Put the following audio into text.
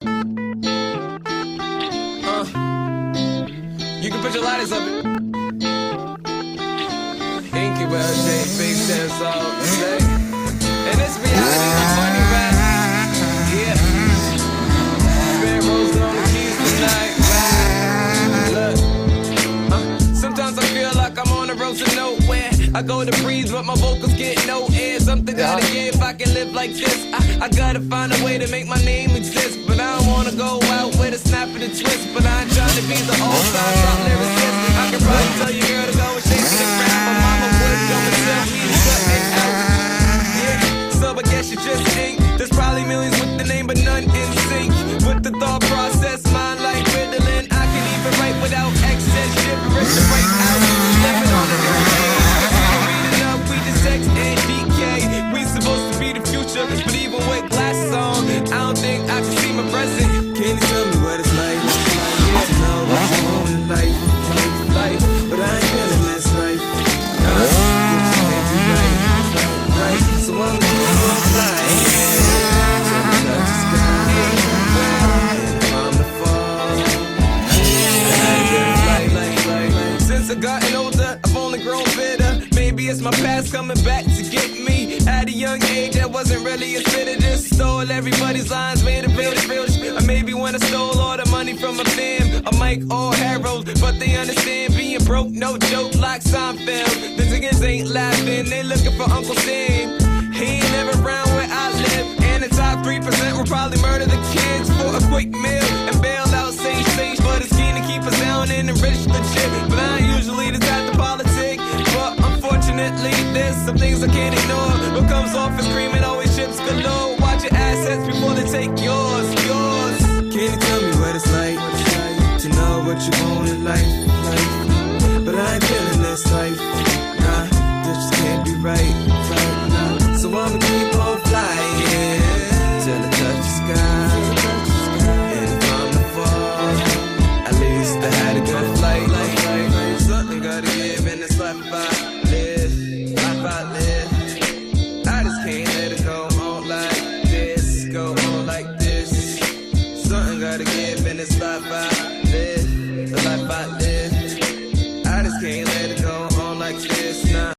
You can put your lighters up. Inky well shaped, big sense all day. And this reality is funny, right? Yeah. Spin rolls on the keys tonight. Look. Sometimes I feel like I'm on the road to nowhere. I go to breathe, but my vocals get no air. Something gotta give if I can live like this. I gotta find a way to make my name exist. But I don't wanna go out with a snap and a twist. But I ain't trying to be the all-star top lyricist. I can probably tell your girl to go and shake it around. My mama would go and tell me to shut it out. Yeah, so I guess you just ain't. There's probably millions with the name, but none in sync. With the thought process, mine like riddling. I can even write without excess gibberish to break out. Living on the dirt. Reading up, we just text and DK. We supposed to be the future, but even with glasses on, I don't think I can see my present. Can you tell me what it's like? To know what you want in life, but I ain't feeling this life. Just can't be right. So I'm gonna fly. Touch the sky, and I'm the fall. Since I've gotten older, I've only grown bitter. Maybe it's my past coming back to get me. At a young age, I wasn't really a fit. Just stole everybody's lines, made it real. Or maybe when I stole all the money from a fam, a Mike or Harold. But they understand being broke, no joke, like Seinfeld. The niggas ain't laughing, they looking for Uncle Sam. He ain't never around where I live. And the top 3% will probably murder the kids for a quick meal and bail out sage. But it's keen to keep us down and enrich legit. But I ain't usually the type to politic. But unfortunately, there's some things I can't ignore. What comes off is cream and always chips galore. Watch your assets before they take yours. Can you tell me what it's like to know what you want in life? But I ain't feeling this life. Nah, this just can't be right. Nah. So I'ma keep on flying till I touch the sky. And if I'm the fall, at least I had a good